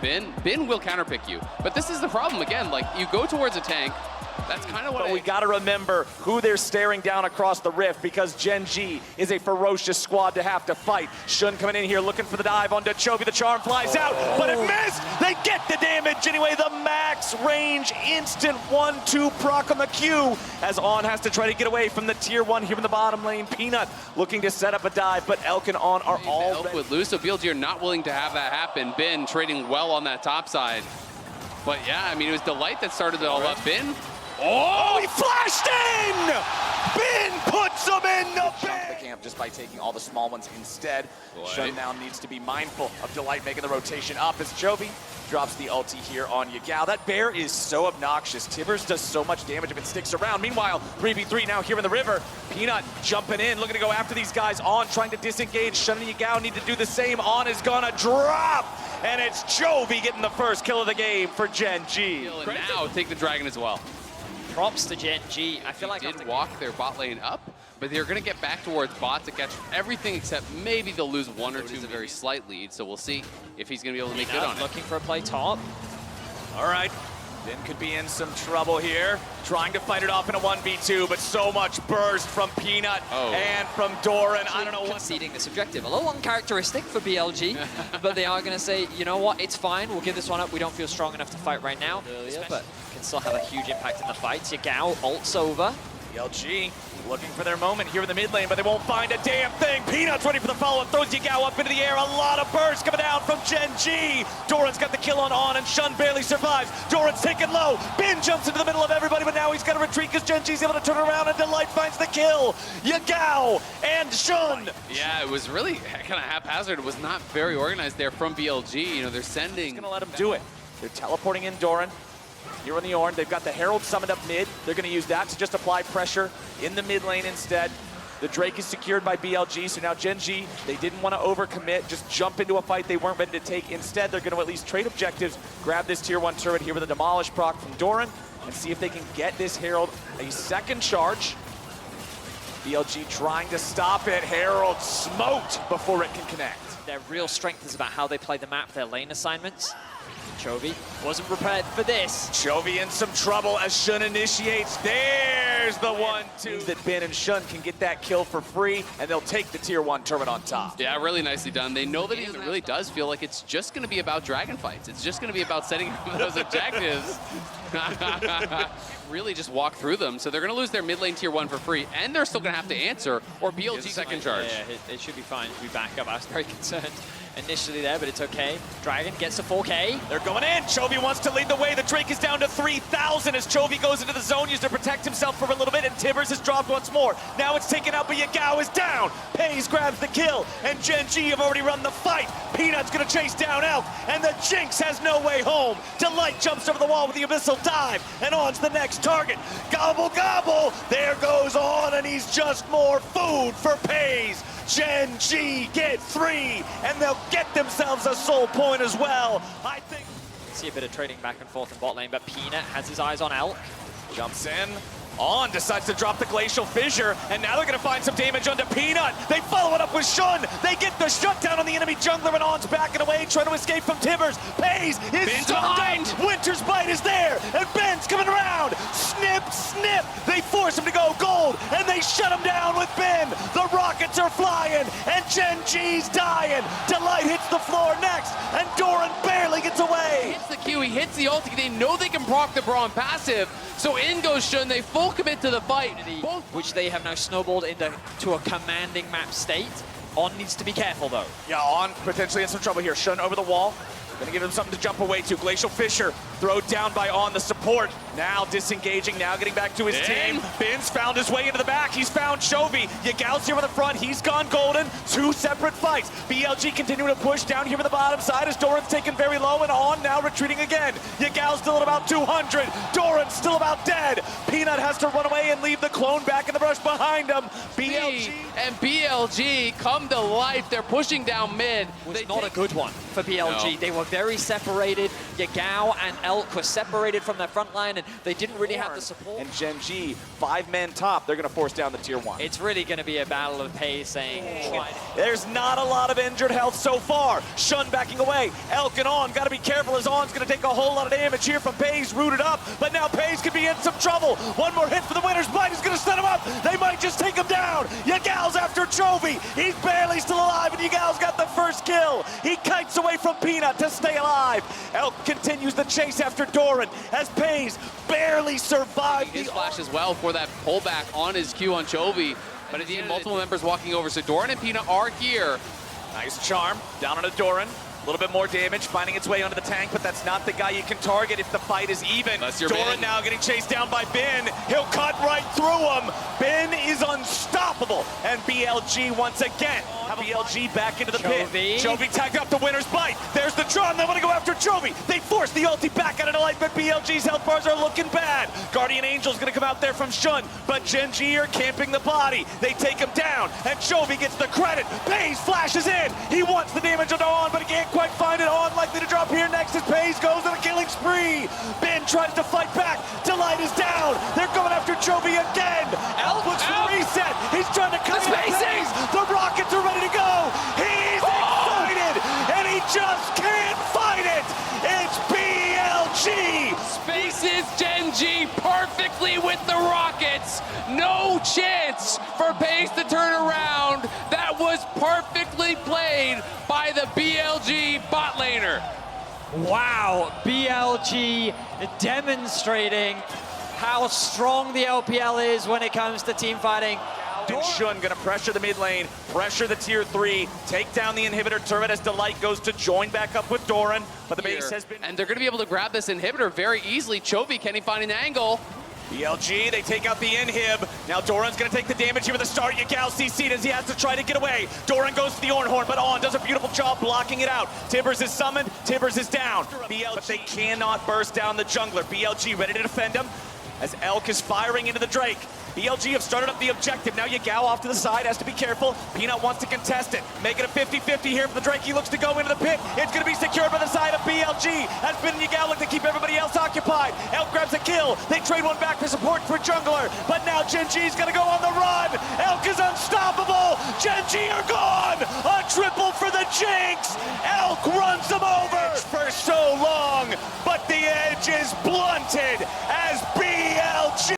Bin will counterpick you. But this is the problem again, like you go towards a tank, that's kind of what we got to remember who they're staring down across the rift because GENG is a ferocious squad to have to fight. Shun coming in here looking for the dive onto Chovy. The charm flies out, but it missed. They get the damage anyway. The max range instant 1-2 proc on the Q as On has to try to get away from the tier 1 here in the bottom lane. Peanut looking to set up a dive, but Elk and On are all Elk would lose, so BLG are not willing to have that happen. Bin trading well on that top side. But yeah, I mean, it was Delight that started it all up. Bin. Oh, he flashed in! Bin puts him in the camp just by taking all the small ones instead. Shun now needs to be mindful of Delight making the rotation up as Chovy drops the ulti here on Yagao. That bear is so obnoxious. Tibbers does so much damage if it sticks around. Meanwhile, 3v3 now here in the river. Peanut jumping in, looking to go after these guys. On trying to disengage. Shun and Yagao need to do the same. On is gonna drop! And it's Chovy getting the first kill of the game for GENG. And now take the dragon as well. Props to GENG. I feel like they did walk their bot lane up, but they're going to get back towards bot to catch everything except maybe they'll lose one or two. It's a very slight lead, so we'll see if he's going to be able to make good on it. Looking for a play top. All right. Bin could be in some trouble here. Trying to fight it off in a 1v2, but so much burst from Peanut and from Doran. I don't know what's conceding this objective. A little uncharacteristic for BLG, but they are going to say, you know what, it's fine. We'll give this one up. We don't feel strong enough to fight right now, but can still have a huge impact in the fight. Yagao ults over. BLG looking for their moment here in the mid lane, but they won't find a damn thing. Peanut's ready for the follow-up, throws Yagao up into the air. A lot of burst coming down from GENG. Doran's got the kill on, and Shun barely survives. Doran's taken low. Bin jumps into the middle of everybody, but now he's got to retreat because GENG's able to turn around, and Delight finds the kill. Yagao and Shun. Yeah, it was really kind of haphazard. It was not very organized there from BLG. You know, they're sending. Just gonna let him do it. They're teleporting in Doran. Here on the Ornn, they've got the Herald summoned up mid. They're going to use that to just apply pressure in the mid lane instead. The Drake is secured by BLG, so now GENG, they didn't want to overcommit, just jump into a fight they weren't ready to take. Instead, they're going to at least trade objectives, grab this tier 1 turret here with a Demolish proc from Doran, and see if they can get this Herald a second charge. BLG trying to stop it. Herald smoked before it can connect. Their real strength is about how they play the map, their lane assignments. Chovy wasn't prepared for this. Chovy in some trouble as Shun initiates. There's the 1-2. That Bin and Shun can get that kill for free, and they'll take the tier 1 turret on top. Yeah, really nicely done. They know that it really does feel like it's just going to be about dragon fights. It's just going to be about setting up those objectives. Really just walk through them. So they're going to lose their mid lane tier 1 for free, and they're still going to have to answer, or BLG second charge. Yeah, it should be fine to be back up. I was very concerned initially there, but it's okay. Dragon gets to 4K. They're going in. Chovy wants to lead the way. The Drake is down to 3,000 as Chovy goes into the zone, used to protect himself for a little bit, and Tibbers has dropped once more. Now it's taken out, but Yagao is down. Pays grabs the kill, and GENG have already run the fight. Peanut's going to chase down Elk, and the Jinx has no way home. Delight jumps over the wall with the Abyssal dive, and on's the next target. Gobble, gobble. There goes On, and he's just more food for Pays. GENG get 3, and they'll get themselves a soul point as well. I think. See a bit of trading back and forth in bot lane, but Peanut has his eyes on Elk. Jumps in. On decides to drop the Glacial Fissure, and now they're going to find some damage onto Peanut. They follow it up with Shun. They get the shutdown on the enemy jungler, and On's backing away, trying to escape from Tibbers. Pays is behind. Winter's Bite is there, and Ben's coming around. Snip, snip. They force him to go gold, and they shut him down with Ben. The rockets are flying, and GENG's dying. Delight hits the floor next, and Doran barely gets away. He hits the Q, he hits the ulti. They know they can proc the Braum passive, so in goes Shun. They full commit to the fight, which they have now snowballed into a commanding map state. On needs to be careful though. Yeah, On potentially in some trouble here. Shun over the wall. Gonna give him something to jump away to. Glacial Fissure thrown down by On, the support. Now disengaging, now getting back to his team. Bin's found his way into the back. He's found Chovy. Yagao's here in the front. He's gone golden. 2 separate fights. BLG continuing to push down here in the bottom side as Doran's taken very low, and On now retreating again. Yagao's still at about 200. Doran's still about dead. Peanut has to run away and leave the clone back in the brush behind him. BLG and BLG come to life. They're pushing down mid. Was not a good one for BLG. No. They were very separated. Yagao and Elk were separated from their front line, and They didn't really have the support. And GENG, 5-man top, they're going to force down the tier 1. It's really going to be a battle of pace saying... There's not a lot of injured health so far. Shun backing away. Elk and On got to be careful as On's going to take a whole lot of damage here from Pays, rooted up. But now Pays could be in some trouble. One more hit for the winner's bite is going to set him up. They might just take him down. Yagal's after Chovy. He's barely still alive, and Yagal's got the first kill. He kites away from Peanut to stay alive. Elk continues the chase after Doran as Pays barely survived His flash as well for that pullback on his Q on Chovy. But at the end, multiple members walking over. So Doran and Peanut are here. Nice charm down on a Doran. A little bit more damage, finding its way onto the tank, but that's not the guy you can target if the fight is even. Doran now getting chased down by Ben. He'll cut right through him. Ben is unstoppable. And BLG once again. BLG back into the pit. Chovy tagged up the winner's bite. There's the Tron. They want to go after Chovy. They force the ulti back out of the light, but BLG's health bars are looking bad. Guardian Angel's going to come out there from Shun, but GENG are camping the body. They take him down, and Chovy gets the credit. Pays flashes in. He wants the damage on On, but he can't quite find it. On likely to drop here next as Pays goes on a killing spree. Ben tries to fight back. Delight is down. They're going after Chovy again. Elk looks for the reset. He's trying to cut Pays. The Rockets are ready to go. He's excited, and he just can't fight it. It's BLG. Spaces GENG perfectly with the Rockets. No chance for Pays to turn around. That was perfectly played by the BLG bot laner. Wow, BLG demonstrating how strong the LPL is when it comes to team fighting. And Shun gonna pressure the mid lane, pressure the tier 3, take down the inhibitor turret as Delight goes to join back up with Doran, but the base has been... And they're gonna be able to grab this inhibitor very easily. Chovy, can he find an angle? BLG, they take out the inhib. Now Doran's gonna take the damage here with the start. Yagal CC'd as he has to try to get away. Doran goes to the Ornhorn, but On does a beautiful job blocking it out. Tibbers is summoned, Tibbers is down. But they cannot burst down the jungler. BLG ready to defend him as Elk is firing into the Drake. BLG have started up the objective. Now Yagal off to the side, has to be careful. Peanut wants to contest it. Make it a 50-50 here for the Drake. He looks to go into the pit. It's going to be secured by the side of BLG. Has been Yagal looking to keep everybody else occupied. Elk grabs a kill. They trade one back for support for jungler. But now GENG's going to go on the run. Elk is unstoppable. GENG are gone. A triple for the Jinx. Elk runs them over for so long. But the edge is blunted as BLG